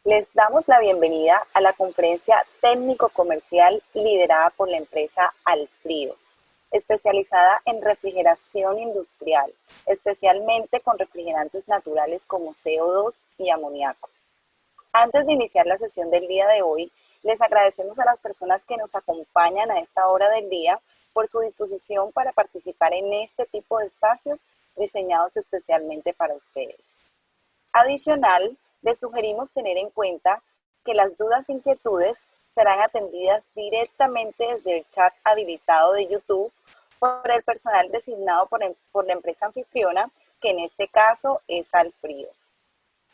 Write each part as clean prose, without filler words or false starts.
Les damos la bienvenida a la conferencia técnico-comercial liderada por la empresa Alfrio, especializada en refrigeración industrial, especialmente con refrigerantes naturales como CO2 y amoníaco. Antes de iniciar la sesión del día de hoy, les agradecemos a las personas que nos acompañan a esta hora del día por su disposición para participar en este tipo de espacios diseñados especialmente para ustedes. Adicional, les sugerimos tener en cuenta que las dudas e inquietudes serán atendidas directamente desde el chat habilitado de YouTube por el personal designado por la empresa anfitriona, que en este caso es Alfrio.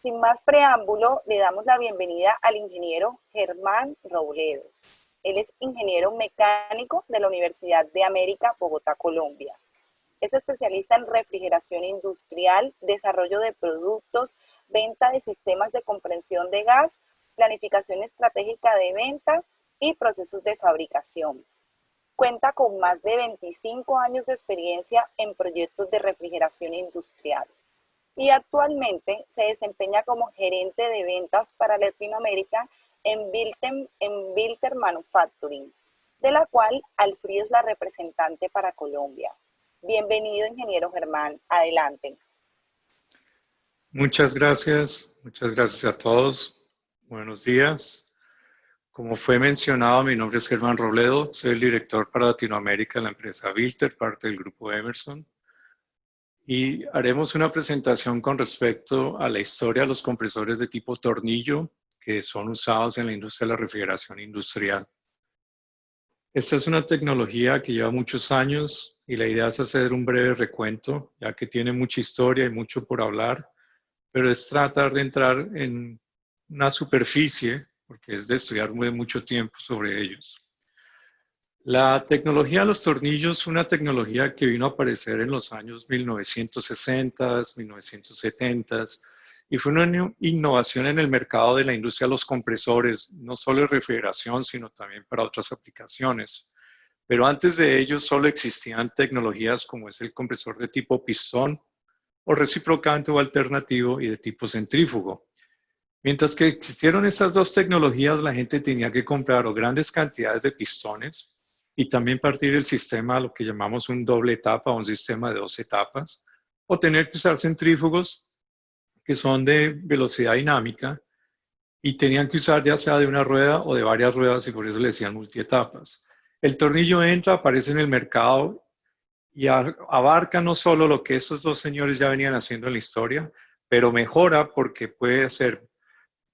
Sin más preámbulo, le damos la bienvenida al ingeniero Germán Robledo. Él es ingeniero mecánico de la Universidad de América, Bogotá, Colombia. Es especialista en refrigeración industrial, desarrollo de productos, venta de sistemas de comprensión de gas, planificación estratégica de venta y procesos de fabricación. Cuenta con más de 25 años de experiencia en proyectos de refrigeración industrial y actualmente se desempeña como gerente de ventas para Latinoamérica en Bilter Manufacturing, de la cual Alfrio es la representante para Colombia. Bienvenido, ingeniero Germán. Adelante. Muchas gracias a todos. Buenos días. Como fue mencionado, mi nombre es Germán Robledo, soy el director para Latinoamérica de la empresa Bilter, parte del grupo Emerson. Y haremos una presentación con respecto a la historia de los compresores de tipo tornillo que son usados en la industria de la refrigeración industrial. Esta es una tecnología que lleva muchos años y la idea es hacer un breve recuento, ya que tiene mucha historia y mucho por hablar, pero es tratar de entrar en una superficie, porque es de estudiar mucho tiempo sobre ellos. La tecnología de los tornillos es una tecnología que vino a aparecer en los años 1960, 1970, y fue una innovación en el mercado de la industria de los compresores, no solo de refrigeración, sino también para otras aplicaciones. Pero antes de ello solo existían tecnologías como es el compresor de tipo pistón, o reciprocante o alternativo y de tipo centrífugo. Mientras que existieron estas dos tecnologías, la gente tenía que comprar o grandes cantidades de pistones y también partir el sistema a lo que llamamos un doble etapa o un sistema de 2 etapas, o tener que usar centrífugos que son de velocidad dinámica y tenían que usar ya sea de una rueda o de varias ruedas y por eso le decían multietapas. El tornillo entra, aparece en el mercado y abarca no solo lo que estos dos señores ya venían haciendo en la historia, pero mejora porque puede hacer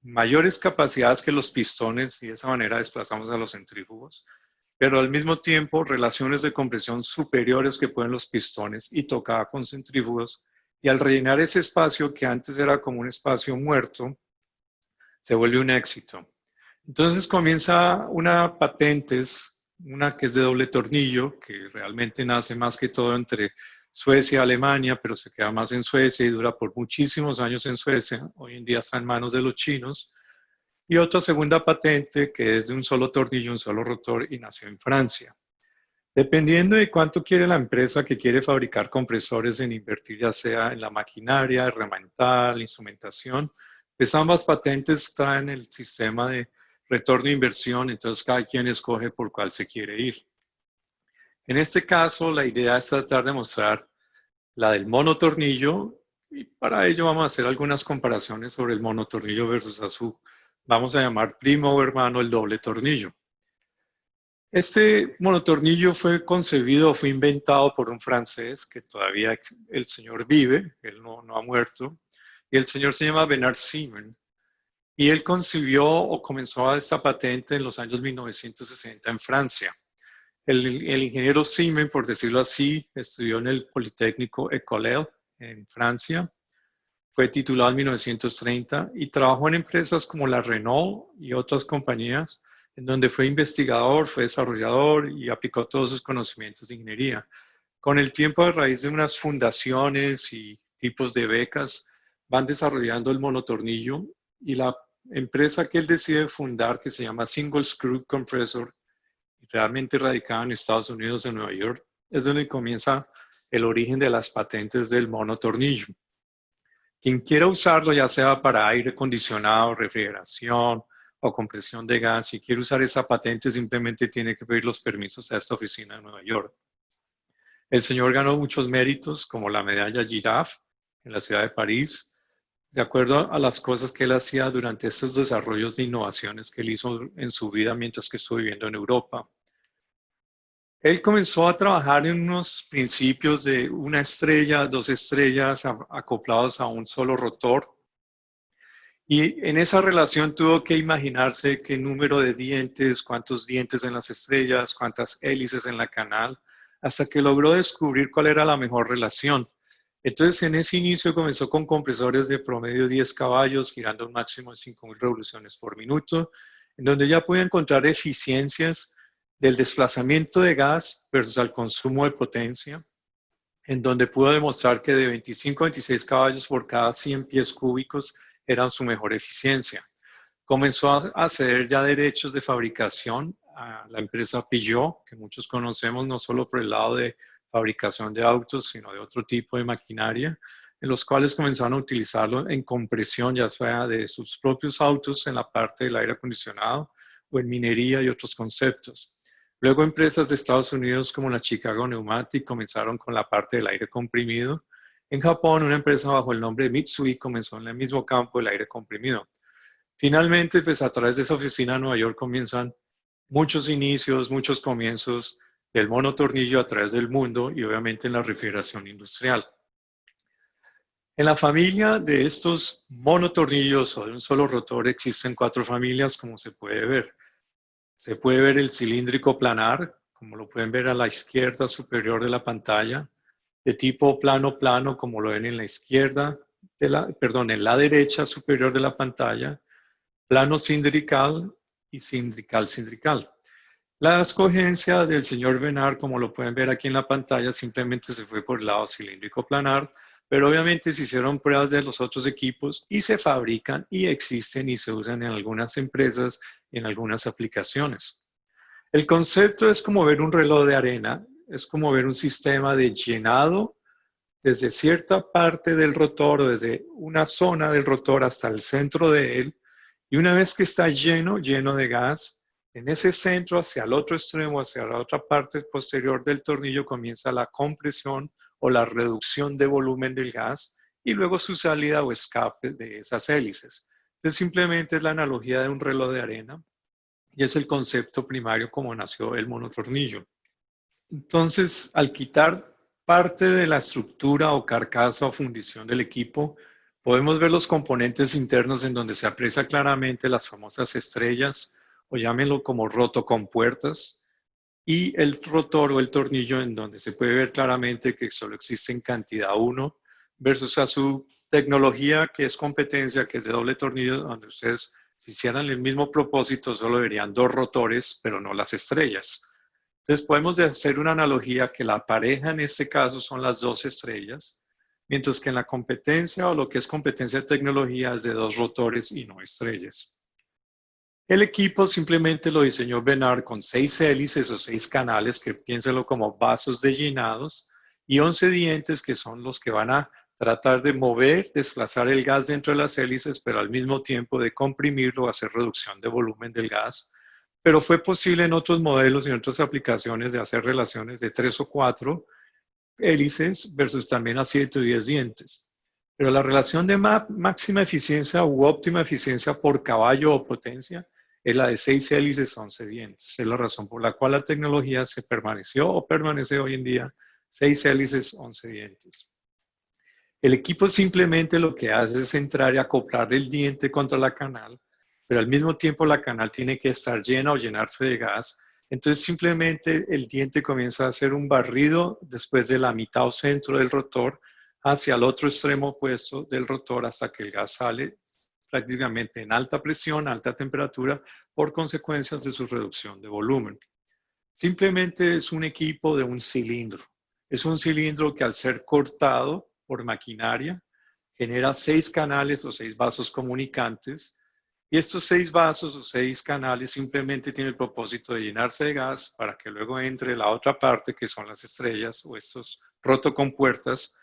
mayores capacidades que los pistones y de esa manera desplazamos a los centrífugos, pero al mismo tiempo relaciones de compresión superiores que pueden los pistones y tocada con centrífugos, y al rellenar ese espacio que antes era como un espacio muerto, se vuelve un éxito. Entonces comienza una patentes, una que es de doble tornillo, que realmente nace más que todo entre Suecia y Alemania, pero se queda más en Suecia y dura por muchísimos años en Suecia. Hoy en día está en manos de los chinos. Y otra segunda patente que es de un solo tornillo, un solo rotor y nació en Francia. Dependiendo de cuánto quiere la empresa que quiere fabricar compresores en invertir, ya sea en la maquinaria, herramental, instrumentación, pues ambas patentes traen el sistema de retorno de inversión, entonces cada quien escoge por cuál se quiere ir. En este caso, la idea es tratar de mostrar la del monotornillo y para ello vamos a hacer algunas comparaciones sobre el monotornillo versus a su, vamos a llamar primo o hermano, el doble tornillo. Este monotornillo fue concebido, fue inventado por un francés que todavía el señor vive, él no ha muerto, y el señor se llama Bernard Siemens. Y él concibió o comenzó esta patente en los años 1960 en Francia. El ingeniero Siemens, por decirlo así, estudió en el Politécnico École en Francia, fue titulado en 1930 y trabajó en empresas como la Renault y otras compañías, en donde fue investigador, fue desarrollador y aplicó todos sus conocimientos de ingeniería. Con el tiempo, a raíz de unas fundaciones y tipos de becas, van desarrollando el monotornillo y la empresa que él decide fundar, que se llama Single Screw Compressor, realmente radicada en Estados Unidos, en Nueva York, es donde comienza el origen de las patentes del monotornillo. Quien quiera usarlo, ya sea para aire acondicionado, refrigeración o compresión de gas, si quiere usar esa patente, simplemente tiene que pedir los permisos a esta oficina de Nueva York. El señor ganó muchos méritos, como la medalla Giraffe en la ciudad de París, de acuerdo a las cosas que él hacía durante estos desarrollos de innovaciones que él hizo en su vida mientras que estuvo viviendo en Europa. Él comenzó a trabajar en unos principios de una estrella, dos estrellas acoplados a un solo rotor. Y en esa relación tuvo que imaginarse qué número de dientes, cuántos dientes en las estrellas, cuántas hélices en la canal, hasta que logró descubrir cuál era la mejor relación. Entonces, en ese inicio comenzó con compresores de promedio 10 caballos, girando un máximo de 5.000 revoluciones por minuto, en donde ya podía encontrar eficiencias del desplazamiento de gas versus al consumo de potencia, en donde pudo demostrar que de 25 a 26 caballos por cada 100 pies cúbicos eran su mejor eficiencia. Comenzó a ceder ya derechos de fabricación a la empresa Peugeot, que muchos conocemos no solo por el lado de fabricación de autos, sino de otro tipo de maquinaria, en los cuales comenzaron a utilizarlo en compresión, ya sea de sus propios autos en la parte del aire acondicionado o en minería y otros conceptos. Luego empresas de Estados Unidos como la Chicago Pneumatic comenzaron con la parte del aire comprimido. En Japón, una empresa bajo el nombre de Mitsui comenzó en el mismo campo del aire comprimido. Finalmente, pues a través de esa oficina en Nueva York comienzan muchos inicios, muchos comienzos del monotornillo a través del mundo y obviamente en la refrigeración industrial. En la familia de estos monotornillos o de un solo rotor existen 4 familias, como se puede ver. Se puede ver el cilíndrico planar, como lo pueden ver a la izquierda superior de la pantalla, de tipo plano-plano, como lo ven en la izquierda, en la derecha superior de la pantalla, plano cindrical y cindrical-cindrical. La escogencia del señor Benard, como lo pueden ver aquí en la pantalla, simplemente se fue por el lado cilíndrico planar, pero obviamente se hicieron pruebas de los otros equipos y se fabrican y existen y se usan en algunas empresas y en algunas aplicaciones. El concepto es como ver un reloj de arena, es como ver un sistema de llenado desde cierta parte del rotor o desde una zona del rotor hasta el centro de él, y una vez que está lleno de gas, en ese centro hacia el otro extremo, hacia la otra parte posterior del tornillo, comienza la compresión o la reducción de volumen del gas y luego su salida o escape de esas hélices. Entonces simplemente es la analogía de un reloj de arena y es el concepto primario como nació el monotornillo. Entonces, al quitar parte de la estructura o carcasa o fundición del equipo, podemos ver los componentes internos en donde se aprecia claramente las famosas estrellas, o llámenlo como rotocompuertas, y el rotor o el tornillo en donde se puede ver claramente que solo existe en cantidad 1 versus a su tecnología que es competencia, que es de doble tornillo, donde ustedes si hicieran el mismo propósito solo verían 2 rotores, pero no las estrellas. Entonces podemos hacer una analogía que la pareja en este caso son las 2 estrellas, mientras que en la competencia o lo que es competencia de tecnología es de 2 rotores y no estrellas. El equipo simplemente lo diseñó Benard con 6 hélices o 6 canales, que piénsenlo como vasos de llenados, y 11 dientes que son los que van a tratar de mover, desplazar el gas dentro de las hélices, pero al mismo tiempo de comprimirlo, hacer reducción de volumen del gas. Pero fue posible en otros modelos y en otras aplicaciones de hacer relaciones de 3 o 4 hélices versus también a 7 o 10 dientes. Pero la relación de máxima eficiencia u óptima eficiencia por caballo o potencia es la de 6 hélices, 11 dientes. Es la razón por la cual la tecnología se permaneció o permanece hoy en día 6 hélices, 11 dientes. El equipo simplemente lo que hace es entrar y acoplar el diente contra la canal, pero al mismo tiempo la canal tiene que estar llena o llenarse de gas. Entonces simplemente el diente comienza a hacer un barrido después de la mitad o centro del rotor hacia el otro extremo opuesto del rotor hasta que el gas sale prácticamente en alta presión, alta temperatura, por consecuencias de su reducción de volumen. Simplemente es un equipo de un cilindro. Es un cilindro que al ser cortado por maquinaria genera 6 canales o 6 vasos comunicantes, y estos 6 vasos o 6 canales simplemente tienen el propósito de llenarse de gas para que luego entre la otra parte que son las estrellas o estos rotocompuertas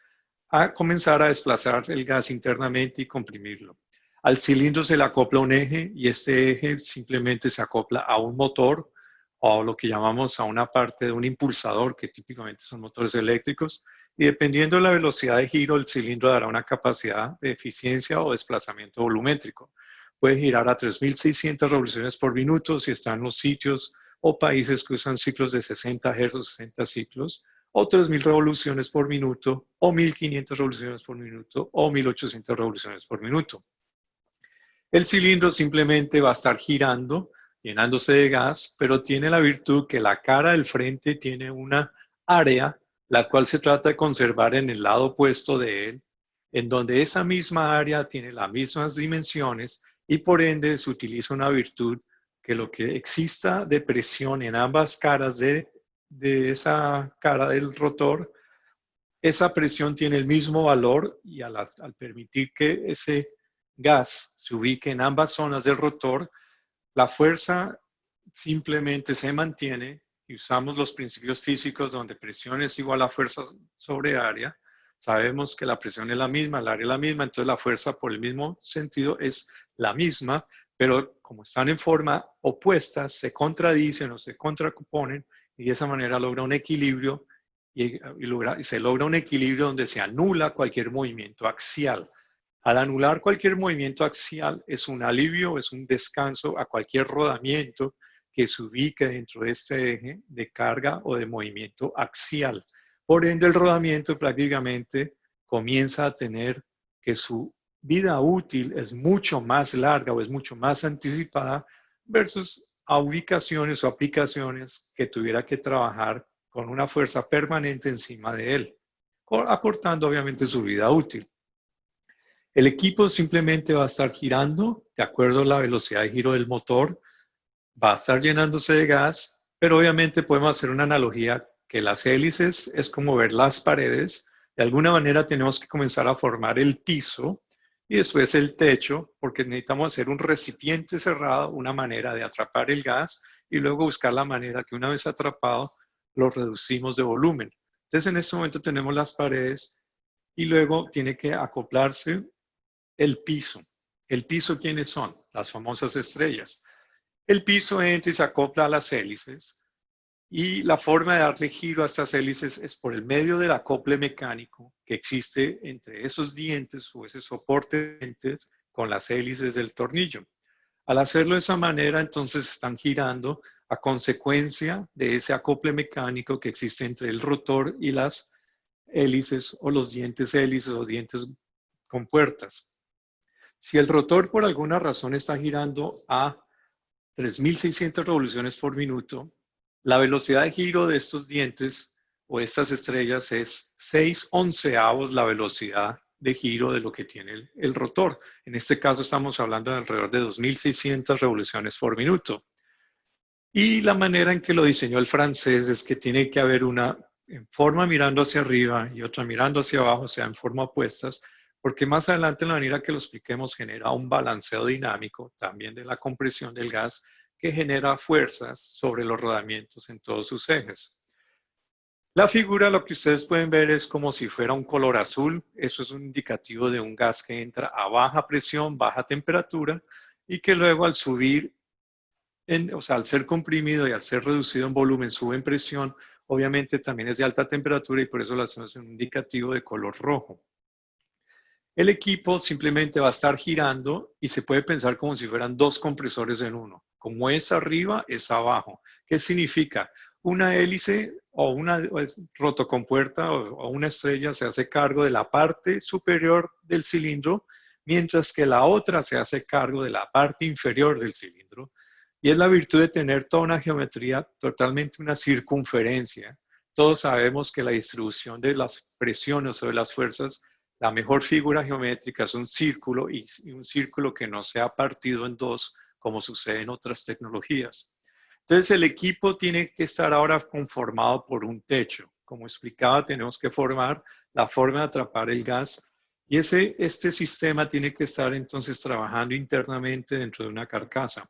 a comenzar a desplazar el gas internamente y comprimirlo. Al cilindro se le acopla un eje y este eje simplemente se acopla a un motor o lo que llamamos a una parte de un impulsador, que típicamente son motores eléctricos, y dependiendo de la velocidad de giro, el cilindro dará una capacidad de eficiencia o desplazamiento volumétrico. Puede girar a 3.600 revoluciones por minuto si está en los sitios o países que usan ciclos de 60 Hz o 60 ciclos, o 3.000 revoluciones por minuto, o 1.500 revoluciones por minuto, o 1.800 revoluciones por minuto. El cilindro simplemente va a estar girando, llenándose de gas, pero tiene la virtud que la cara del frente tiene una área, la cual se trata de conservar en el lado opuesto de él, en donde esa misma área tiene las mismas dimensiones y por ende se utiliza una virtud que lo que exista de presión en ambas caras de esa cara del rotor, esa presión tiene el mismo valor y al permitir que ese gas se ubique en ambas zonas del rotor, la fuerza simplemente se mantiene y usamos los principios físicos donde presión es igual a fuerza sobre área. Sabemos que la presión es la misma, el área es la misma, entonces la fuerza por el mismo sentido es la misma, pero como están en forma opuesta, se contradicen o se contraponen y de esa manera logra un equilibrio y se logra un equilibrio donde se anula cualquier movimiento axial. Al anular cualquier movimiento axial es un alivio, es un descanso a cualquier rodamiento que se ubique dentro de este eje de carga o de movimiento axial. Por ende, el rodamiento prácticamente comienza a tener que su vida útil es mucho más larga o es mucho más anticipada versus a ubicaciones o aplicaciones que tuviera que trabajar con una fuerza permanente encima de él, acortando obviamente su vida útil. El equipo simplemente va a estar girando de acuerdo a la velocidad de giro del motor, va a estar llenándose de gas, pero obviamente podemos hacer una analogía que las hélices es como ver las paredes. De alguna manera tenemos que comenzar a formar el piso y después el techo, porque necesitamos hacer un recipiente cerrado, una manera de atrapar el gas y luego buscar la manera que una vez atrapado lo reducimos de volumen. Entonces en este momento tenemos las paredes y luego tiene que acoplarse el piso. ¿El piso quiénes son? Las famosas estrellas. El piso entra y se acopla a las hélices y la forma de darle giro a estas hélices es por el medio del acople mecánico que existe entre esos dientes o ese soporte de dientes con las hélices del tornillo. Al hacerlo de esa manera, entonces están girando a consecuencia de ese acople mecánico que existe entre el rotor y las hélices o los dientes hélices o dientes con puertas. Si el rotor por alguna razón está girando a 3.600 revoluciones por minuto, la velocidad de giro de estos dientes o estas estrellas es 6/11 la velocidad de giro de lo que tiene el rotor. En este caso estamos hablando de alrededor de 2.600 revoluciones por minuto. Y la manera en que lo diseñó el francés es que tiene que haber una en forma mirando hacia arriba y otra mirando hacia abajo, o sea, en forma opuestas, porque más adelante en la manera que lo expliquemos genera un balanceo dinámico también de la compresión del gas que genera fuerzas sobre los rodamientos en todos sus ejes. La figura, lo que ustedes pueden ver es como si fuera un color azul. Eso es un indicativo de un gas que entra a baja presión, baja temperatura y que luego al subir, o sea, al ser comprimido y al ser reducido en volumen, sube en presión, obviamente también es de alta temperatura y por eso lo hacemos un indicativo de color rojo. El equipo simplemente va a estar girando y se puede pensar como si fueran dos compresores en uno. Como es arriba, es abajo. ¿Qué significa? Una hélice o una rotocompuerta o una estrella se hace cargo de la parte superior del cilindro, mientras que la otra se hace cargo de la parte inferior del cilindro. Y es la virtud de tener toda una geometría, totalmente una circunferencia. Todos sabemos que la distribución de las presiones o de las fuerzas, la mejor figura geométrica es un círculo y un círculo que no sea partido en dos, como sucede en otras tecnologías. Entonces el equipo tiene que estar ahora conformado por un techo. Como explicaba, tenemos que formar la forma de atrapar el gas y este sistema tiene que estar entonces trabajando internamente dentro de una carcasa.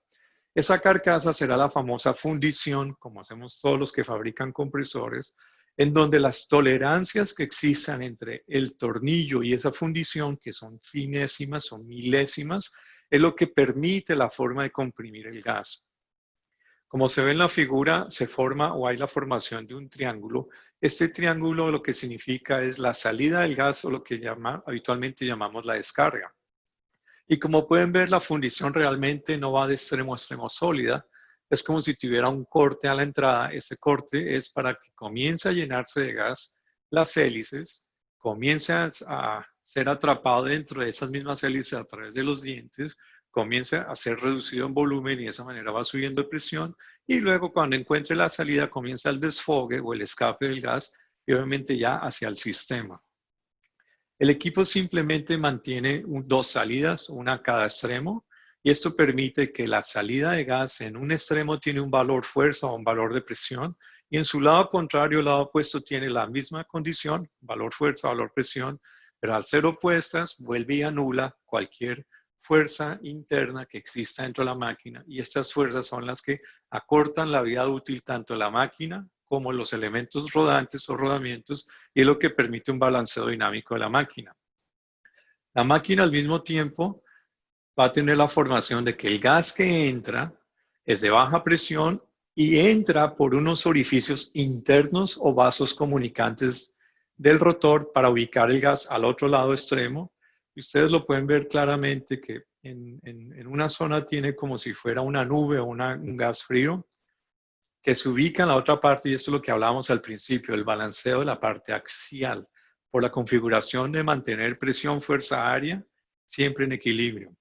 Esa carcasa será la famosa fundición, como hacemos todos los que fabrican compresores, en donde las tolerancias que existan entre el tornillo y esa fundición, que son finésimas, son milésimas, es lo que permite la forma de comprimir el gas. Como se ve en la figura, se forma o hay la formación de un triángulo. Este triángulo lo que significa es la salida del gas o lo que habitualmente llamamos la descarga. Y como pueden ver, la fundición realmente no va de extremo a extremo sólida. Es como si tuviera un corte a la entrada. Este corte es para que comience a llenarse de gas las hélices, comience a ser atrapado dentro de esas mismas hélices a través de los dientes, comience a ser reducido en volumen y de esa manera va subiendo de presión. Y luego cuando encuentre la salida comienza el desfogue o el escape del gas y obviamente ya hacia el sistema. El equipo simplemente mantiene dos salidas, una a cada extremo, y esto permite que la salida de gas en un extremo tiene un valor fuerza o un valor de presión, y en su lado contrario, el lado opuesto, tiene la misma condición, valor fuerza, valor presión, pero al ser opuestas, vuelve y anula cualquier fuerza interna que exista dentro de la máquina, y estas fuerzas son las que acortan la vida útil tanto de la máquina como los elementos rodantes o rodamientos, y es lo que permite un balanceo dinámico de la máquina. La máquina al mismo tiempo va a tener la formación de que el gas que entra es de baja presión y entra por unos orificios internos o vasos comunicantes del rotor para ubicar el gas al otro lado extremo. Y ustedes lo pueden ver claramente que en una zona tiene como si fuera una nube o un gas frío, que se ubica en la otra parte, y esto es lo que hablábamos al principio, el balanceo de la parte axial, por la configuración de mantener presión, fuerza, área, siempre en equilibrio.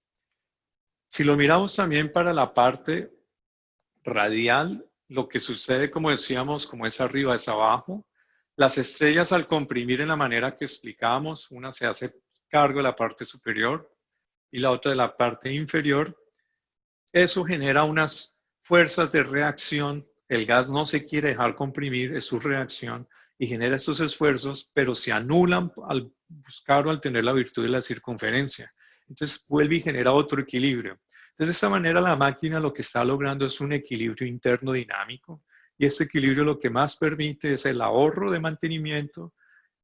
Si lo miramos también para la parte radial, lo que sucede, como decíamos, como es arriba, es abajo. Las estrellas, al comprimir en la manera que explicábamos, una se hace cargo de la parte superior y la otra de la parte inferior. Eso genera unas fuerzas de reacción. El gas no se quiere dejar comprimir, es su reacción, y genera estos esfuerzos, pero se anulan al buscar o al tener la virtud de la circunferencia. Entonces vuelve y genera otro equilibrio. Entonces, de esta manera, la máquina lo que está logrando es un equilibrio interno dinámico, y este equilibrio lo que más permite es el ahorro de mantenimiento,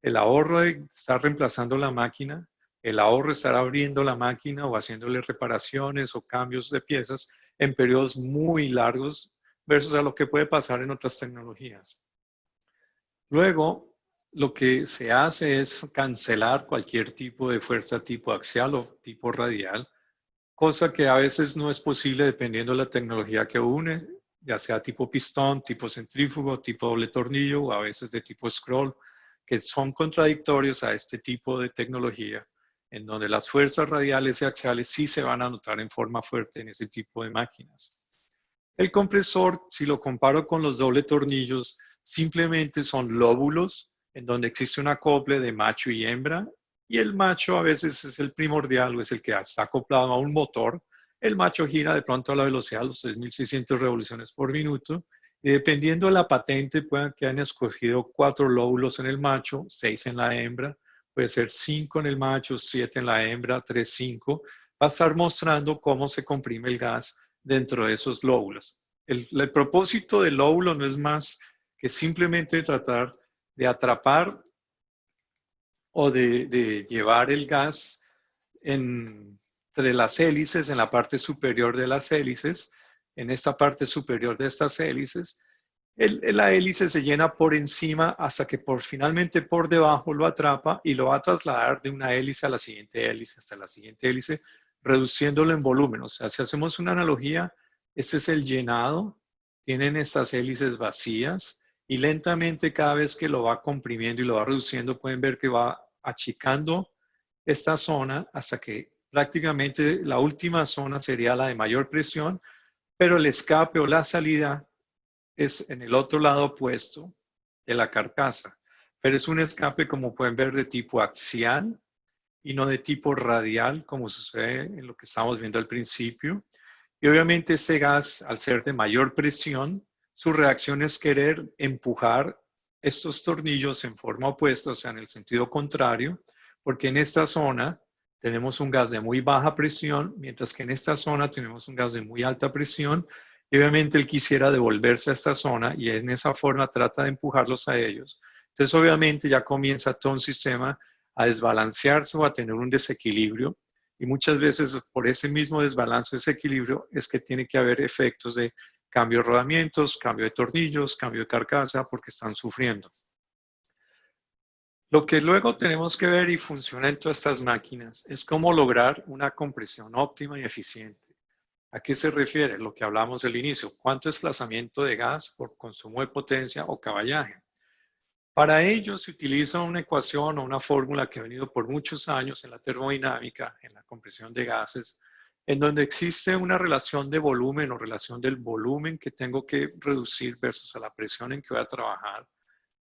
el ahorro de estar reemplazando la máquina, el ahorro de estar abriendo la máquina o haciéndole reparaciones o cambios de piezas en periodos muy largos versus a lo que puede pasar en otras tecnologías. Luego, lo que se hace es cancelar cualquier tipo de fuerza tipo axial o tipo radial, cosa que a veces no es posible dependiendo de la tecnología que une, ya sea tipo pistón, tipo centrífugo, tipo doble tornillo o a veces de tipo scroll, que son contradictorios a este tipo de tecnología, en donde las fuerzas radiales y axiales sí se van a notar en forma fuerte en ese tipo de máquinas. El compresor, si lo comparo con los doble tornillos, simplemente son lóbulos en donde existe un acople de macho y hembra, y el macho a veces es el primordial o es el que está acoplado a un motor. El macho gira de pronto a la velocidad de los 3.600 revoluciones por minuto, y dependiendo de la patente, pueden que hayan escogido 4 lóbulos en el macho, 6 en la hembra, puede ser 5 en el macho, 7 en la hembra, 3, 5. Va a estar mostrando cómo se comprime el gas dentro de esos lóbulos. El propósito del lóbulo no es más que simplemente tratar de atrapar o de llevar el gas entre las hélices, en la parte superior de las hélices. En esta parte superior de estas hélices, la hélice se llena por encima hasta que finalmente por debajo lo atrapa y lo va a trasladar de una hélice a la siguiente hélice hasta la siguiente hélice, reduciéndolo en volumen. O sea, si hacemos una analogía, este es el llenado, tienen estas hélices vacías y lentamente cada vez que lo va comprimiendo y lo va reduciendo, pueden ver que va achicando esta zona hasta que prácticamente la última zona sería la de mayor presión, pero el escape o la salida es en el otro lado opuesto de la carcasa. Pero es un escape, como pueden ver, de tipo axial y no de tipo radial, como sucede en lo que estamos viendo al principio. Y obviamente este gas, al ser de mayor presión, su reacción es querer empujar estos tornillos en forma opuesta, o sea, en el sentido contrario, porque en esta zona tenemos un gas de muy baja presión, mientras que en esta zona tenemos un gas de muy alta presión, y obviamente él quisiera devolverse a esta zona y en esa forma trata de empujarlos a ellos. Entonces, obviamente, ya comienza todo un sistema a desbalancearse o a tener un desequilibrio. Y muchas veces, por ese mismo desbalance, desequilibrio, es que tiene que haber efectos de cambio de rodamientos, cambio de tornillos, cambio de carcasa, porque están sufriendo. Lo que luego tenemos que ver y funciona en todas estas máquinas es cómo lograr una compresión óptima y eficiente. ¿A qué se refiere? Lo que hablamos al inicio. ¿Cuánto desplazamiento de gas por consumo de potencia o caballaje? Para ello se utiliza una ecuación o una fórmula que ha venido por muchos años en la termodinámica, en la compresión de gases, en donde existe una relación de volumen o relación del volumen que tengo que reducir versus a la presión en que voy a trabajar.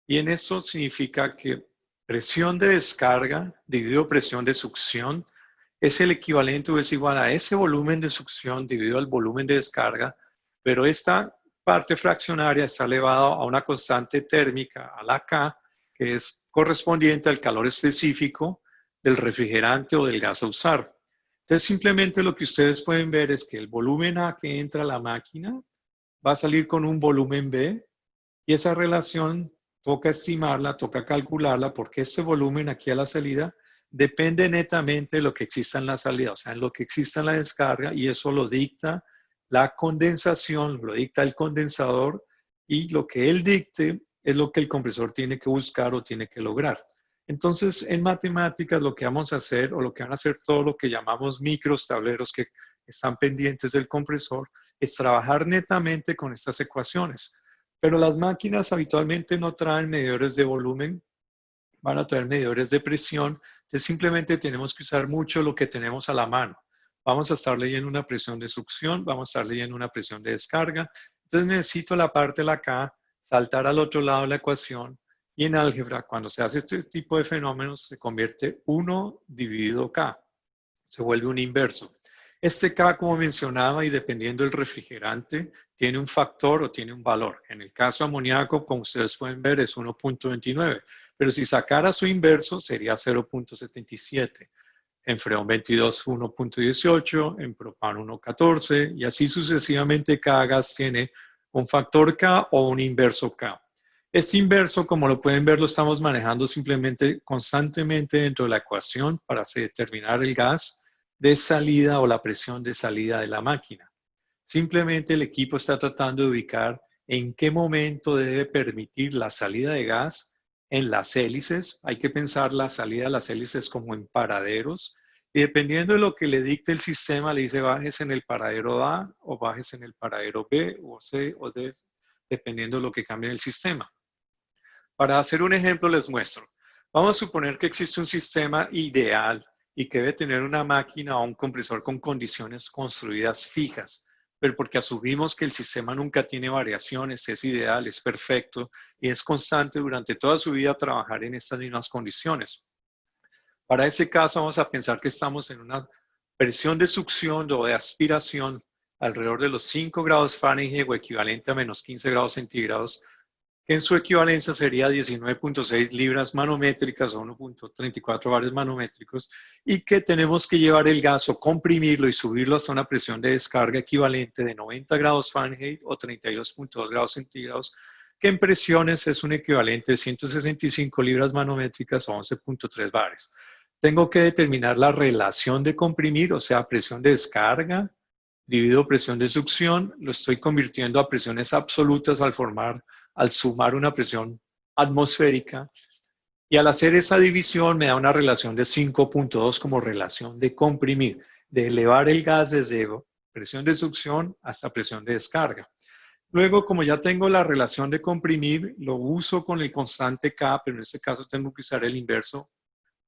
Y en esto significa que presión de descarga dividido presión de succión es el equivalente o es igual a ese volumen de succión dividido al volumen de descarga, pero esta parte fraccionaria está elevada a una constante térmica, a la K, que es correspondiente al calor específico del refrigerante o del gas a usar. Entonces, simplemente lo que ustedes pueden ver es que el volumen A que entra a la máquina va a salir con un volumen B y esa relación toca estimarla, toca calcularla, porque este volumen aquí a la salida depende netamente de lo que exista en la salida, o sea, en lo que exista en la descarga, y eso lo dicta la condensación, lo dicta el condensador, y lo que él dicte es lo que el compresor tiene que buscar o tiene que lograr. Entonces, en matemáticas lo que vamos a hacer, o lo que van a hacer todo lo que llamamos micros tableros que están pendientes del compresor, es trabajar netamente con estas ecuaciones. Pero las máquinas habitualmente no traen medidores de volumen, van a traer medidores de presión, entonces simplemente tenemos que usar mucho lo que tenemos a la mano. Vamos a estar leyendo una presión de succión, vamos a estar leyendo una presión de descarga, entonces necesito la parte de la K, saltar al otro lado de la ecuación, y en álgebra, cuando se hace este tipo de fenómenos, se convierte 1 dividido K, se vuelve un inverso. Este K, como mencionaba, y dependiendo del refrigerante, tiene un factor o tiene un valor. En el caso amoníaco, como ustedes pueden ver, es 1.29. Pero si sacara su inverso, sería 0.77. En freón 22, 1.18. En propano, 1.14. Y así sucesivamente, cada gas tiene un factor K o un inverso K. Este inverso, como lo pueden ver, lo estamos manejando simplemente constantemente dentro de la ecuación para determinar el gas de salida o la presión de salida de la máquina. Simplemente el equipo está tratando de ubicar en qué momento debe permitir la salida de gas en las hélices. Hay que pensar la salida de las hélices como en paraderos, y dependiendo de lo que le dicte el sistema, le dice bajes en el paradero A o bajes en el paradero B o C o D, dependiendo de lo que cambie en el sistema. Para hacer un ejemplo les muestro. Vamos a suponer que existe un sistema ideal y que debe tener una máquina o un compresor con condiciones construidas fijas, pero porque asumimos que el sistema nunca tiene variaciones, es ideal, es perfecto y es constante durante toda su vida trabajar en estas mismas condiciones. Para ese caso vamos a pensar que estamos en una presión de succión o de aspiración alrededor de los 5 grados Fahrenheit o equivalente a menos 15 grados centígrados, que en su equivalencia sería 19.6 libras manométricas o 1.34 bares manométricos, y que tenemos que llevar el gas o comprimirlo y subirlo hasta una presión de descarga equivalente de 90 grados Fahrenheit o 32.2 grados centígrados, que en presiones es un equivalente de 165 libras manométricas o 11.3 bares. Tengo que determinar la relación de comprimir, o sea, presión de descarga dividido presión de succión, lo estoy convirtiendo a presiones absolutas al sumar una presión atmosférica, y al hacer esa división me da una relación de 5.2 como relación de comprimir, de elevar el gas desde presión de succión hasta presión de descarga. Luego, como ya tengo la relación de comprimir, lo uso con el constante K, pero en este caso tengo que usar el inverso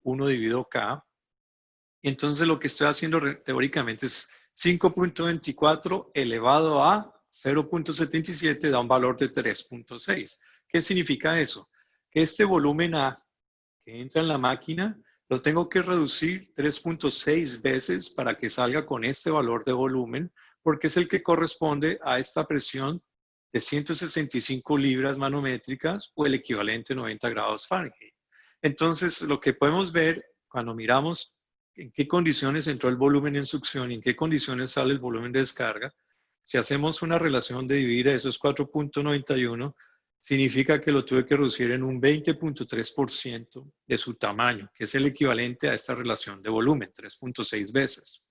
1 dividido K. Entonces lo que estoy haciendo teóricamente es 5.24 elevado a 0.77 da un valor de 3.6. ¿Qué significa eso? Que este volumen A que entra en la máquina lo tengo que reducir 3.6 veces para que salga con este valor de volumen, porque es el que corresponde a esta presión de 165 libras manométricas o el equivalente a 90 grados Fahrenheit. Entonces, lo que podemos ver cuando miramos en qué condiciones entró el volumen en succión y en qué condiciones sale el volumen de descarga, si hacemos una relación de dividir eso es 4.91, significa que lo tuve que reducir en un 20.3% de su tamaño, que es el equivalente a esta relación de volumen, 3.6 veces.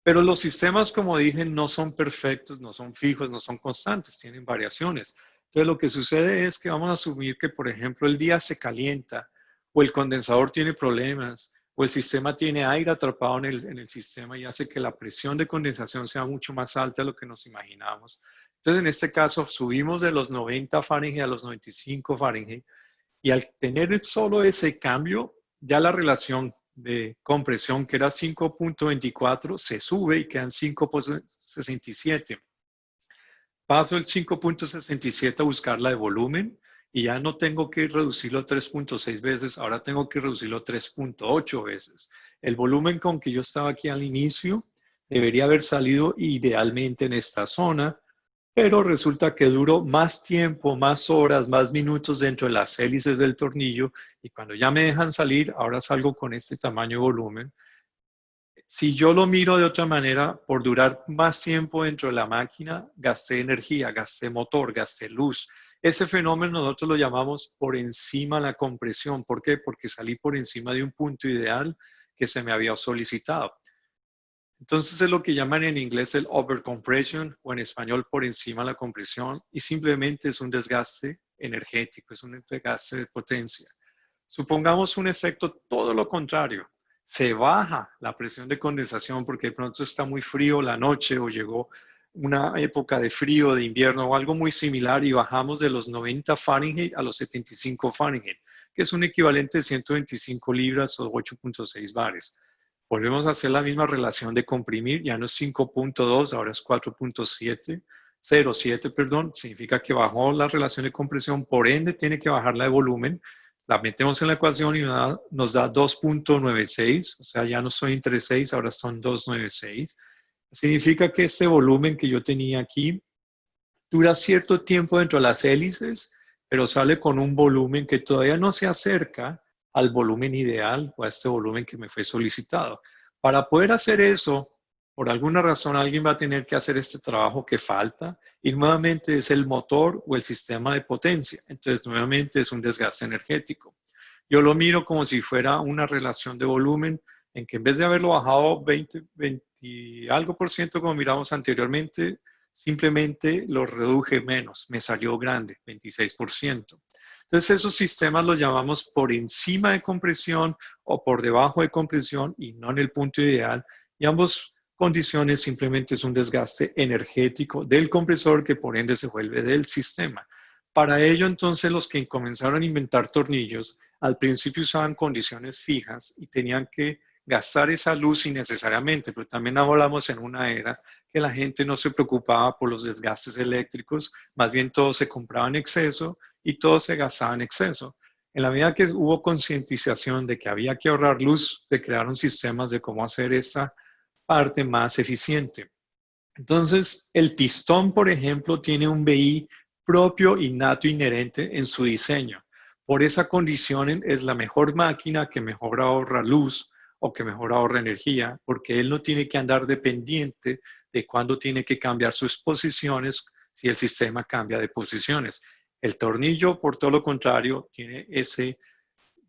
Pero los sistemas, como dije, no son perfectos, no son fijos, no son constantes, tienen variaciones. Entonces, lo que sucede es que vamos a asumir que, por ejemplo, el día se calienta o el condensador tiene problemas o el sistema tiene aire atrapado en el sistema y hace que la presión de condensación sea mucho más alta de lo que nos imaginamos. Entonces, en este caso, subimos de los 90 Fahrenheit a los 95 Fahrenheit y al tener solo ese cambio, ya la relación de compresión, que era 5.24, se sube y quedan 5.67. Paso el 5.67 a buscar la de volumen y ya no tengo que reducirlo 3.6 veces, ahora tengo que reducirlo 3.8 veces. El volumen con que yo estaba aquí al inicio debería haber salido idealmente en esta zona, pero resulta que duró más tiempo, más horas, más minutos dentro de las hélices del tornillo y cuando ya me dejan salir, ahora salgo con este tamaño de volumen. Si yo lo miro de otra manera, por durar más tiempo dentro de la máquina, gasté energía, gasté motor, gasté luz. Ese fenómeno nosotros lo llamamos por encima de la compresión. ¿Por qué? Porque salí por encima de un punto ideal que se me había solicitado. Entonces es lo que llaman en inglés el overcompression o en español por encima de la compresión y simplemente es un desgaste energético, es un desgaste de potencia. Supongamos un efecto todo lo contrario. Se baja la presión de condensación porque de pronto está muy frío la noche o llegó una época de frío, de invierno o algo muy similar y bajamos de los 90 Fahrenheit a los 75 Fahrenheit, que es un equivalente de 125 libras o 8.6 bares. Volvemos a hacer la misma relación de comprimir, ya no es 5.2, ahora es 4.07, perdón, significa que bajó la relación de compresión, por ende tiene que bajar la de volumen, la metemos en la ecuación y nos da 2.96, o sea, ya no son entre 6, ahora son 2.96. Significa que este volumen que yo tenía aquí dura cierto tiempo dentro de las hélices, pero sale con un volumen que todavía no se acerca al volumen ideal o a este volumen que me fue solicitado. Para poder hacer eso, por alguna razón alguien va a tener que hacer este trabajo que falta y nuevamente es el motor o el sistema de potencia. Entonces nuevamente es un desgaste energético. Yo lo miro como si fuera una relación de volumen en que en vez de haberlo bajado 20 algo por ciento como miramos anteriormente, simplemente lo reduje menos, me salió grande, 26%. Entonces esos sistemas los llamamos por encima de compresión o por debajo de compresión y no en el punto ideal. Y ambas condiciones simplemente es un desgaste energético del compresor que por ende se vuelve del sistema. Para ello entonces los que comenzaron a inventar tornillos al principio usaban condiciones fijas y tenían que gastar esa luz innecesariamente, pero también hablamos en una era que la gente no se preocupaba por los desgastes eléctricos, más bien todo se compraba en exceso y todo se gastaba en exceso. En la medida que hubo concientización de que había que ahorrar luz, se crearon sistemas de cómo hacer esta parte más eficiente. Entonces, el pistón, por ejemplo, tiene un BI propio, innato, inherente en su diseño. Por esa condición es la mejor máquina que mejor ahorra luz o que mejor ahorra energía, porque él no tiene que andar dependiente de cuándo tiene que cambiar sus posiciones si el sistema cambia de posiciones. El tornillo, por todo lo contrario, tiene ese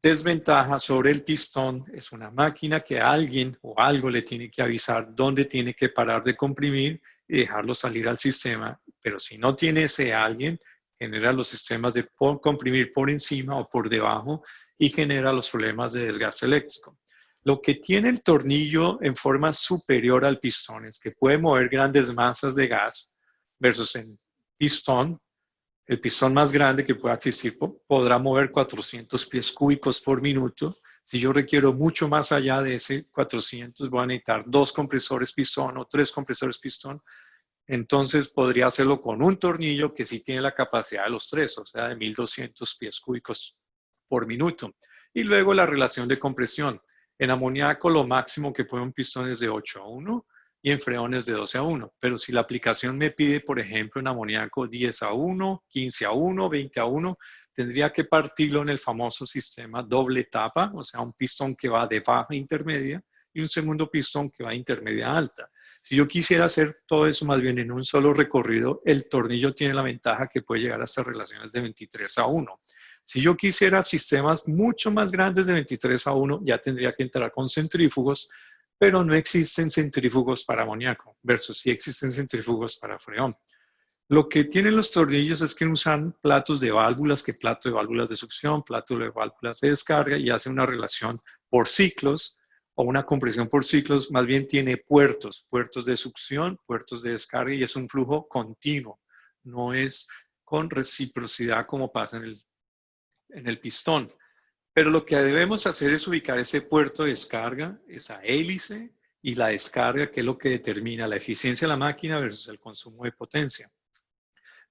desventaja sobre el pistón. Es una máquina que alguien o algo le tiene que avisar dónde tiene que parar de comprimir y dejarlo salir al sistema. Pero si no tiene ese alguien, genera los sistemas de comprimir por encima o por debajo y genera los problemas de desgaste eléctrico. Lo que tiene el tornillo en forma superior al pistón es que puede mover grandes masas de gas versus el pistón más grande que pueda existir podrá mover 400 pies cúbicos por minuto. Si yo requiero mucho más allá de ese 400, voy a necesitar 2 compresores pistón o 3 compresores pistón. Entonces podría hacerlo con un tornillo que sí tiene la capacidad de los 3, o sea, de 1200 pies cúbicos por minuto. Y luego la relación de compresión. En amoníaco lo máximo que puede un pistón es de 8:1 y en freones de 12:1. Pero si la aplicación me pide, por ejemplo, en amoníaco 10:1, 15:1, 20:1, tendría que partirlo en el famoso sistema doble tapa, o sea, un pistón que va de baja a intermedia y un segundo pistón que va a intermedia alta. Si yo quisiera hacer todo eso más bien en un solo recorrido, el tornillo tiene la ventaja que puede llegar hasta relaciones de 23:1. Si yo quisiera sistemas mucho más grandes de 23:1, ya tendría que entrar con centrífugos, pero no existen centrífugos para amoníaco, versus sí existen centrífugos para freón. Lo que tienen los tornillos es que usan platos de válvulas, que plato de válvulas de succión, plato de válvulas de descarga, y hace una relación por ciclos o una compresión por ciclos. Más bien tiene puertos de succión, puertos de descarga, y es un flujo continuo. No es con reciprocidad como pasa en el pistón. Pero lo que debemos hacer es ubicar ese puerto de descarga, esa hélice y la descarga, que es lo que determina la eficiencia de la máquina versus el consumo de potencia.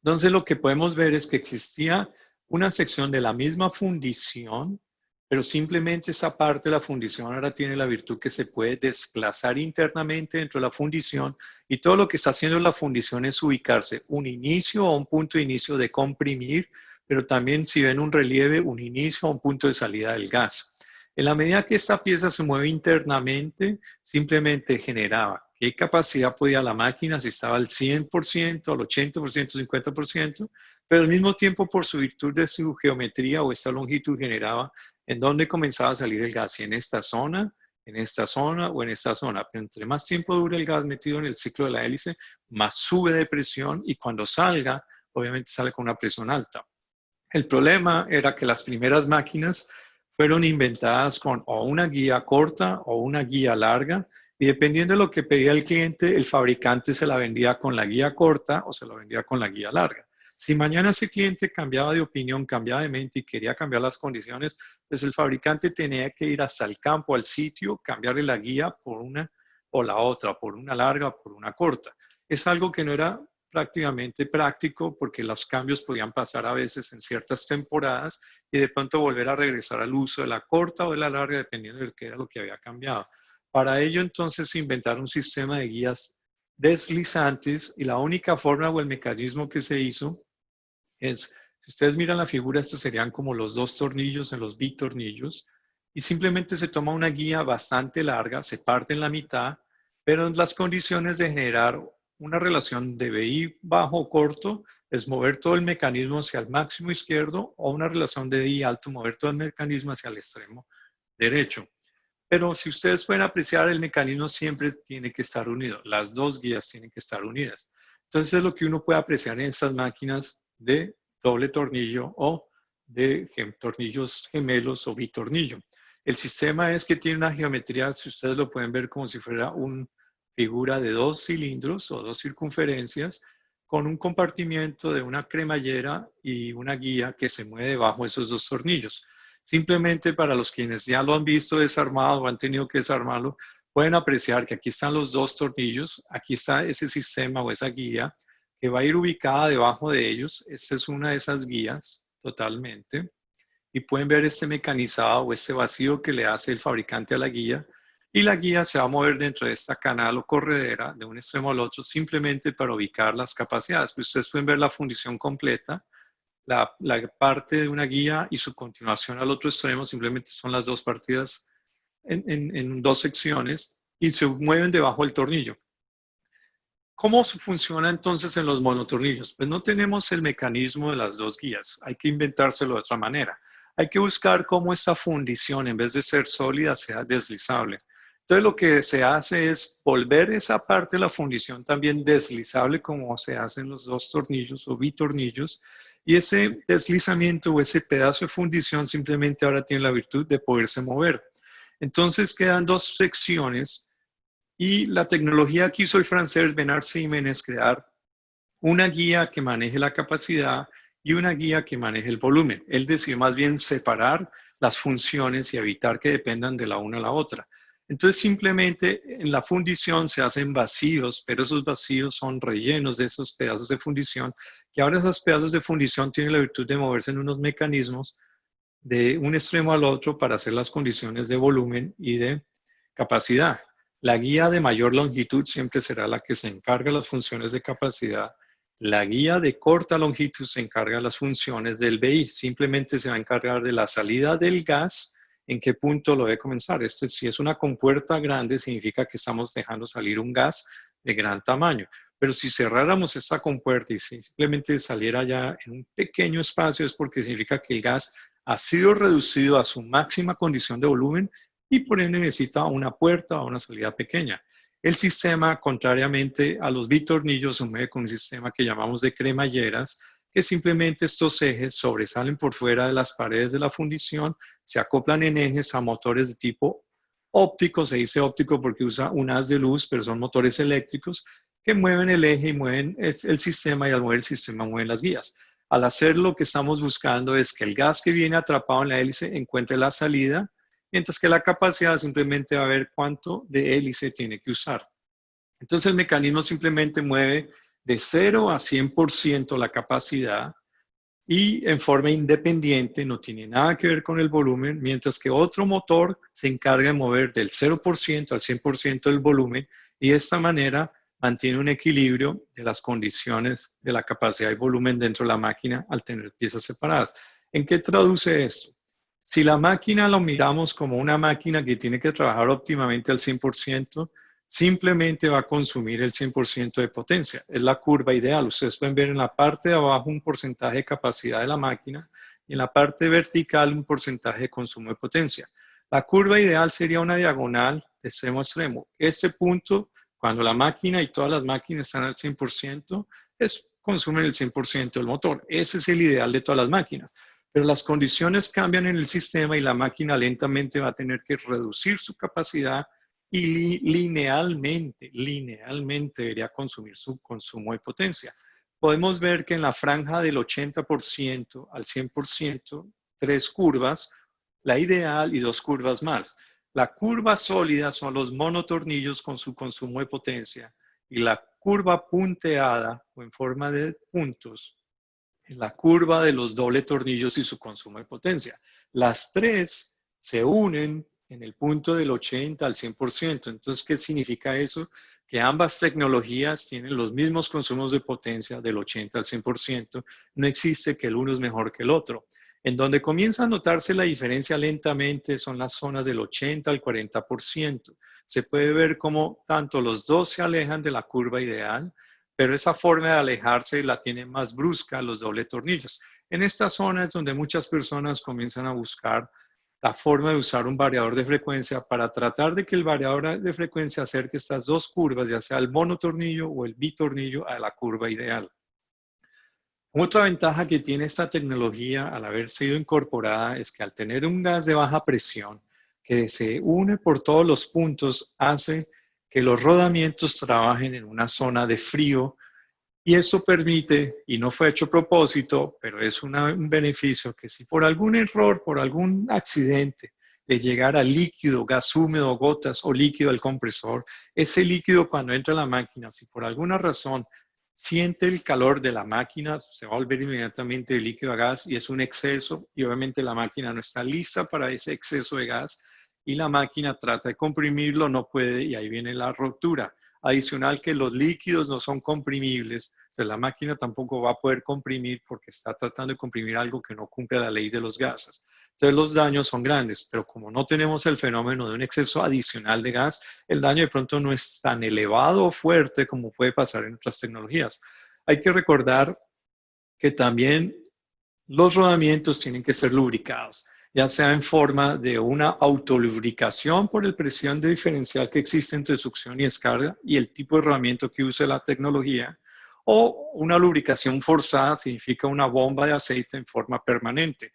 Entonces lo que podemos ver es que existía una sección de la misma fundición, pero simplemente esa parte de la fundición ahora tiene la virtud que se puede desplazar internamente dentro de la fundición, y todo lo que está haciendo la fundición es ubicarse un inicio o un punto de inicio de comprimir, pero también, si ven un relieve, un inicio o un punto de salida del gas. En la medida que esta pieza se mueve internamente, simplemente generaba qué capacidad podía la máquina, si estaba al 100%, al 80%, 50%, pero al mismo tiempo, por su virtud de su geometría o esta longitud, generaba en dónde comenzaba a salir el gas, si en esta zona, en esta zona o en esta zona. Pero entre más tiempo dure el gas metido en el ciclo de la hélice, más sube de presión, y cuando salga, obviamente sale con una presión alta. El problema era que las primeras máquinas fueron inventadas con o una guía corta o una guía larga, y dependiendo de lo que pedía el cliente, el fabricante se la vendía con la guía corta o se la vendía con la guía larga. Si mañana ese cliente cambiaba de opinión, cambiaba de mente y quería cambiar las condiciones, pues el fabricante tenía que ir hasta el campo, al sitio, cambiarle la guía por una o la otra, por una larga o por una corta. Es algo que no era prácticamente práctico, porque los cambios podían pasar a veces en ciertas temporadas y de pronto volver a regresar al uso de la corta o de la larga, dependiendo de qué era lo que había cambiado. Para ello, entonces, se inventaron un sistema de guías deslizantes, y la única forma o el mecanismo que se hizo es, si ustedes miran la figura, estos serían como los dos tornillos en los bitornillos, y simplemente se toma una guía bastante larga, se parte en la mitad, pero en las condiciones de generar una relación de BI bajo o corto, es mover todo el mecanismo hacia el máximo izquierdo, o una relación de BI alto, mover todo el mecanismo hacia el extremo derecho. Pero si ustedes pueden apreciar, el mecanismo siempre tiene que estar unido. Las dos guías tienen que estar unidas. Entonces es lo que uno puede apreciar en estas máquinas de doble tornillo o de tornillos gemelos o bitornillo. El sistema es que tiene una geometría, si ustedes lo pueden ver, como si fuera una figura de dos cilindros o dos circunferencias, con un compartimiento de una cremallera y una guía que se mueve debajo de esos dos tornillos. Simplemente, para los quienes ya lo han visto desarmado o han tenido que desarmarlo, pueden apreciar que aquí están los dos tornillos, aquí está ese sistema o esa guía que va a ir ubicada debajo de ellos. Esta es una de esas guías totalmente, y pueden ver este mecanizado o este vacío que le hace el fabricante a la guía, y la guía se va a mover dentro de esta canal o corredera de un extremo al otro, simplemente para ubicar las capacidades. Pues ustedes pueden ver la fundición completa. La parte de una guía y su continuación al otro extremo simplemente son las dos partidas en dos secciones, y se mueven debajo del tornillo. ¿Cómo funciona entonces en los monotornillos? Pues no tenemos el mecanismo de las dos guías, hay que inventárselo de otra manera. Hay que buscar cómo esta fundición, en vez de ser sólida, sea deslizable. Entonces lo que se hace es volver esa parte de la fundición también deslizable, como se hacen los dos tornillos o bitornillos, y ese deslizamiento o ese pedazo de fundición simplemente ahora tiene la virtud de poderse mover. Entonces quedan dos secciones, y la tecnología que hizo el francés Bernard Siemens es crear una guía que maneje la capacidad y una guía que maneje el volumen. Él decidió más bien separar las funciones y evitar que dependan de la una a la otra. Entonces simplemente en la fundición se hacen vacíos, pero esos vacíos son rellenos de esos pedazos de fundición, que ahora esos pedazos de fundición tienen la virtud de moverse en unos mecanismos de un extremo al otro para hacer las condiciones de volumen y de capacidad. La guía de mayor longitud siempre será la que se encarga de las funciones de capacidad. La guía de corta longitud se encarga de las funciones del BI. Simplemente se va a encargar de la salida del gas, en qué punto lo debe comenzar. Si es una compuerta grande, significa que estamos dejando salir un gas de gran tamaño. Pero si cerráramos esta compuerta y simplemente saliera ya en un pequeño espacio, es porque significa que el gas ha sido reducido a su máxima condición de volumen y por ende necesita una puerta o una salida pequeña. El sistema, contrariamente a los bitornillos, se mueve con un sistema que llamamos de cremalleras, que simplemente estos ejes sobresalen por fuera de las paredes de la fundición, se acoplan en ejes a motores de tipo óptico, se dice óptico porque usa un haz de luz, pero son motores eléctricos que mueven el eje y mueven el sistema, y al mover el sistema mueven las guías. Al hacer, lo que estamos buscando es que el gas que viene atrapado en la hélice encuentre la salida, mientras que la capacidad simplemente va a ver cuánto de hélice tiene que usar. Entonces el mecanismo simplemente mueve de 0 a 100% la capacidad y en forma independiente, no tiene nada que ver con el volumen, mientras que otro motor se encarga de mover del 0% al 100% del volumen, y de esta manera mantiene un equilibrio de las condiciones de la capacidad y volumen dentro de la máquina al tener piezas separadas. ¿En qué traduce esto? Si la máquina lo miramos como una máquina que tiene que trabajar óptimamente al 100%, simplemente va a consumir el 100% de potencia. Es la curva ideal. Ustedes pueden ver en la parte de abajo un porcentaje de capacidad de la máquina y en la parte vertical un porcentaje de consumo de potencia. La curva ideal sería una diagonal de extremo a extremo. Este punto, cuando la máquina y todas las máquinas están al 100%, consumen el 100% del motor. Ese es el ideal de todas las máquinas. Pero las condiciones cambian en el sistema y la máquina lentamente va a tener que reducir su capacidad y linealmente debería consumir su consumo de potencia. Podemos ver que en la franja del 80% al 100%, 3 curvas, la ideal y 2 curvas más. La curva sólida son los monotornillos con su consumo de potencia, y la curva punteada o en forma de puntos, la curva de los doble tornillos y su consumo de potencia. Las tres se unen en el punto del 80 al 100%. Entonces, ¿qué significa eso? Que ambas tecnologías tienen los mismos consumos de potencia del 80 al 100%. No existe que el uno es mejor que el otro. En donde comienza a notarse la diferencia lentamente son las zonas del 80 al 40%. Se puede ver cómo tanto los dos se alejan de la curva ideal, pero esa forma de alejarse la tienen más brusca los doble tornillos. En esta zona es donde muchas personas comienzan a buscar la forma de usar un variador de frecuencia para tratar de que el variador de frecuencia acerque estas dos curvas, ya sea el monotornillo o el bitornillo, a la curva ideal. Otra ventaja que tiene esta tecnología al haber sido incorporada es que al tener un gas de baja presión que se une por todos los puntos, hace que los rodamientos trabajen en una zona de frío, y eso permite, y no fue hecho a propósito, pero es un beneficio, que si por algún error, por algún accidente, le llegara líquido, gas húmedo, gotas o líquido al compresor, ese líquido cuando entra a la máquina, si por alguna razón siente el calor de la máquina, se va a volver inmediatamente de líquido a gas y es un exceso, y obviamente la máquina no está lista para ese exceso de gas y la máquina trata de comprimirlo, no puede, y ahí viene la ruptura. Adicional que los líquidos no son comprimibles, entonces la máquina tampoco va a poder comprimir porque está tratando de comprimir algo que no cumple la ley de los gases. Entonces los daños son grandes, pero como no tenemos el fenómeno de un exceso adicional de gas, el daño de pronto no es tan elevado o fuerte como puede pasar en otras tecnologías. Hay que recordar que también los rodamientos tienen que ser lubricados, ya sea en forma de una autolubricación por el presión de diferencial que existe entre succión y descarga y el tipo de rodamiento que use la tecnología, o una lubricación forzada, significa una bomba de aceite en forma permanente.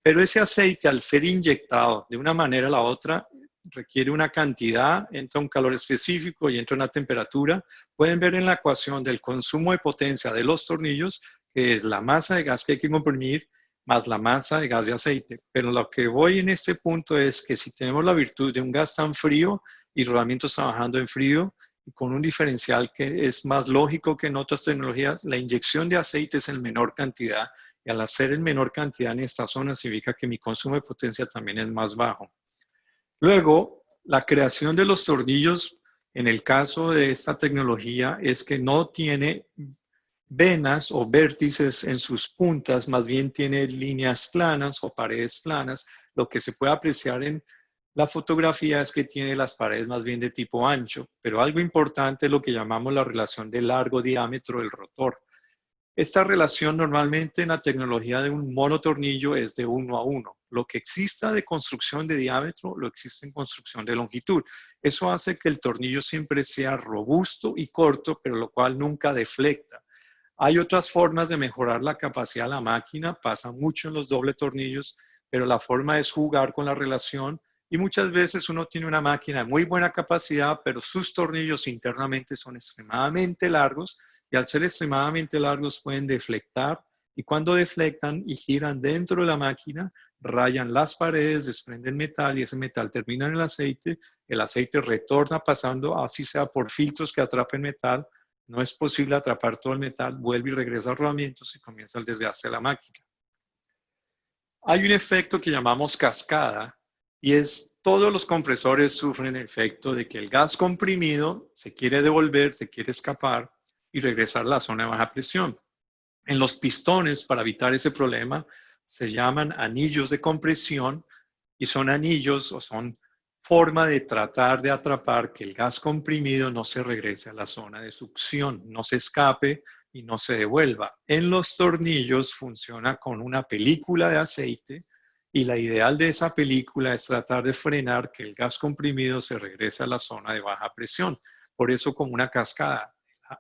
Pero ese aceite, al ser inyectado de una manera a la otra, requiere una cantidad, entra un calor específico y entra una temperatura. Pueden ver en la ecuación del consumo de potencia de los tornillos, que es la masa de gas que hay que comprimir más la masa de gas de aceite. Pero lo que voy en este punto es que si tenemos la virtud de un gas tan frío y rodamientos trabajando en frío, y con un diferencial que es más lógico que en otras tecnologías, la inyección de aceite es en menor cantidad, y al hacer en menor cantidad en esta zona significa que mi consumo de potencia también es más bajo. Luego, la creación de los tornillos, en el caso de esta tecnología, es que no tiene venas o vértices en sus puntas, más bien tiene líneas planas o paredes planas, lo que se puede apreciar en La fotografía es que tiene las paredes más bien de tipo ancho, pero algo importante es lo que llamamos la relación de largo-diámetro del rotor. Esta relación normalmente en la tecnología de un monotornillo es de 1 a 1. Lo que exista de construcción de diámetro, lo existe en construcción de longitud. Eso hace que el tornillo siempre sea robusto y corto, pero lo cual nunca deflecta. Hay otras formas de mejorar la capacidad de la máquina, pasa mucho en los doble tornillos, pero la forma es jugar con la relación y muchas veces uno tiene una máquina de muy buena capacidad, pero sus tornillos internamente son extremadamente largos y al ser extremadamente largos pueden deflectar y cuando deflectan y giran dentro de la máquina, rayan las paredes, desprenden metal y ese metal termina en el aceite retorna pasando, así sea por filtros que atrapen metal, no es posible atrapar todo el metal, vuelve y regresa a rodamientos y comienza el desgaste de la máquina. Hay un efecto que llamamos cascada y es todos los compresores sufren el efecto de que el gas comprimido se quiere devolver, se quiere escapar y regresar a la zona de baja presión. En los pistones, para evitar ese problema, se llaman anillos de compresión y son anillos o son forma de tratar de atrapar que el gas comprimido no se regrese a la zona de succión, no se escape y no se devuelva. En los tornillos funciona con una película de aceite y la ideal de esa película es tratar de frenar que el gas comprimido se regrese a la zona de baja presión. Por eso como una cascada,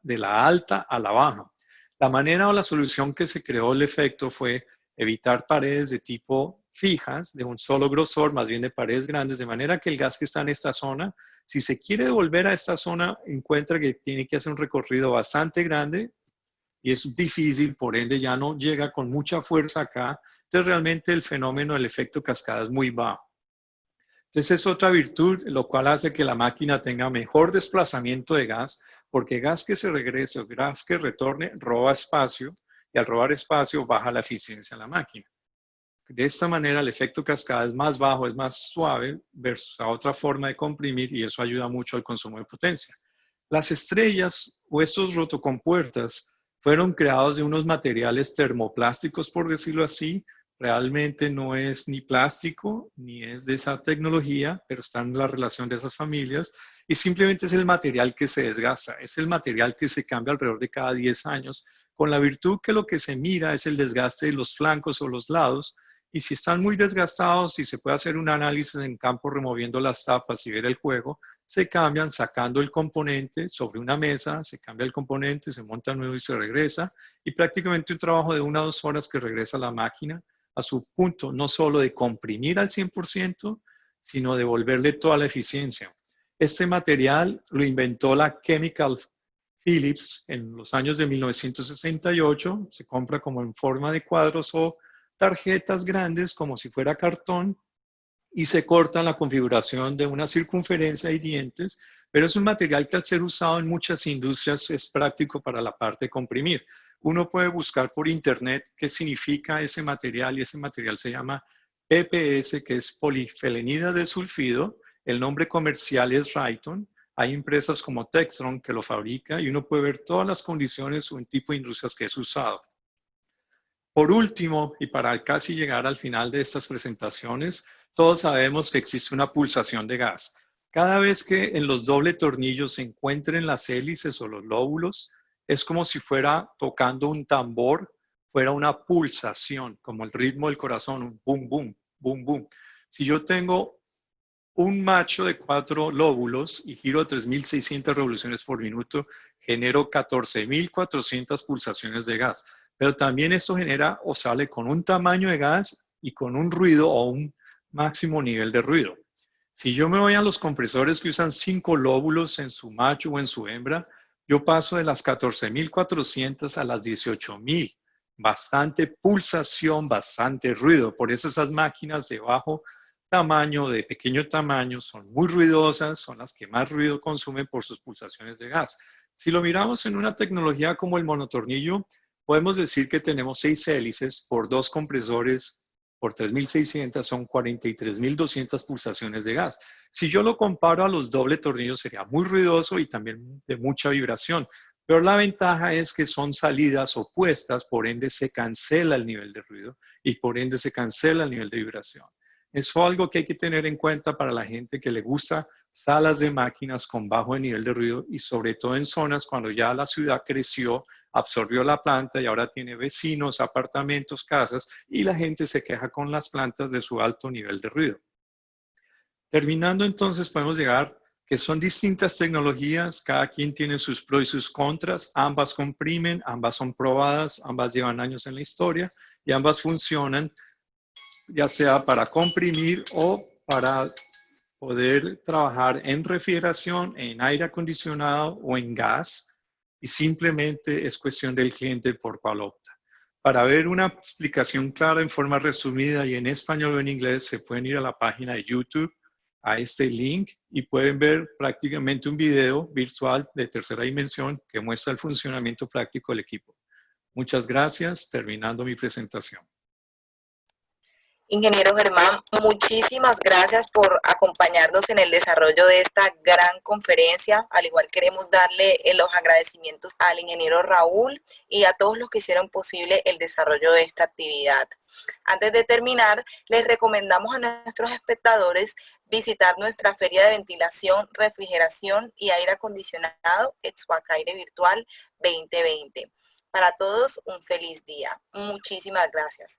de la alta a la baja. La manera o la solución que se creó el efecto fue evitar paredes de tipo fijas, de un solo grosor, más bien de paredes grandes, de manera que el gas que está en esta zona, si se quiere devolver a esta zona, encuentra que tiene que hacer un recorrido bastante grande y es difícil, por ende ya no llega con mucha fuerza acá. Entonces realmente el fenómeno del efecto cascada es muy bajo. Entonces es otra virtud, lo cual hace que la máquina tenga mejor desplazamiento de gas, porque gas que se regrese o gas que retorne roba espacio y al robar espacio baja la eficiencia de la máquina. De esta manera el efecto cascada es más bajo, es más suave versus a otra forma de comprimir y eso ayuda mucho al consumo de potencia. Las estrellas o estos rotocompuertas fueron creados de unos materiales termoplásticos, por decirlo así. Realmente no es ni plástico ni es de esa tecnología, pero está en la relación de esas familias y simplemente es el material que se desgasta, es el material que se cambia alrededor de cada 10 años, con la virtud que lo que se mira es el desgaste de los flancos o los lados. Y si están muy desgastados y se puede hacer un análisis en campo removiendo las tapas y ver el juego, se cambian sacando el componente sobre una mesa, se cambia el componente, se monta nuevo y se regresa. Y prácticamente un trabajo de 1 a 2 horas que regresa a la máquina a su punto, no solo de comprimir al 100%, sino de devolverle toda la eficiencia. Este material lo inventó la Chemical Phillips en los años de 1968. Se compra como en forma de cuadros o tarjetas grandes como si fuera cartón y se corta la configuración de una circunferencia y dientes, pero es un material que al ser usado en muchas industrias es práctico para la parte de comprimir. Uno puede buscar por internet qué significa ese material y ese material se llama PPS, que es polifenilida de sulfido. El nombre comercial es Rayton. Hay empresas como Textron que lo fabrica y uno puede ver todas las condiciones o el tipo de industrias que es usado. Por último, y para casi llegar al final de estas presentaciones, todos sabemos que existe una pulsación de gas. Cada vez que en los doble tornillos se encuentren las hélices o los lóbulos, es como si fuera tocando un tambor, fuera una pulsación, como el ritmo del corazón, un boom, boom, boom, boom. Si yo tengo un macho de 4 lóbulos y giro 3.600 revoluciones por minuto, genero 14.400 pulsaciones de gas. Pero también esto genera o sale con un tamaño de gas y con un ruido o un máximo nivel de ruido. Si yo me voy a los compresores que usan 5 lóbulos en su macho o en su hembra, yo paso de las 14.400 a las 18.000. Bastante pulsación, bastante ruido. Por eso esas máquinas de bajo tamaño, de pequeño tamaño, son muy ruidosas, son las que más ruido consumen por sus pulsaciones de gas. Si lo miramos en una tecnología como el monotornillo, podemos decir que tenemos 6 hélices por 2 compresores por 3.600 son 43.200 pulsaciones de gas. Si yo lo comparo a los doble tornillos sería muy ruidoso y también de mucha vibración, pero la ventaja es que son salidas opuestas, por ende se cancela el nivel de ruido y por ende se cancela el nivel de vibración. Es algo que hay que tener en cuenta para la gente que le gusta salas de máquinas con bajo nivel de ruido y sobre todo en zonas cuando ya la ciudad creció, absorbió la planta y ahora tiene vecinos, apartamentos, casas y la gente se queja con las plantas de su alto nivel de ruido. Terminando entonces podemos llegar que son distintas tecnologías, cada quien tiene sus pros y sus contras, ambas comprimen, ambas son probadas, ambas llevan años en la historia y ambas funcionan ya sea para comprimir o para poder trabajar en refrigeración, en aire acondicionado o en gas, y simplemente es cuestión del cliente por cuál opta. Para ver una explicación clara en forma resumida y en español o en inglés, se pueden ir a la página de YouTube, a este link, y pueden ver prácticamente un video virtual de tercera dimensión que muestra el funcionamiento práctico del equipo. Muchas gracias, terminando mi presentación. Ingeniero Germán, muchísimas gracias por acompañarnos en el desarrollo de esta gran conferencia. Al igual queremos darle los agradecimientos al ingeniero Raúl y a todos los que hicieron posible el desarrollo de esta actividad. Antes de terminar, les recomendamos a nuestros espectadores visitar nuestra Feria de Ventilación, Refrigeración y Aire Acondicionado Expoacaire Virtual 2020. Para todos, un feliz día. Muchísimas gracias.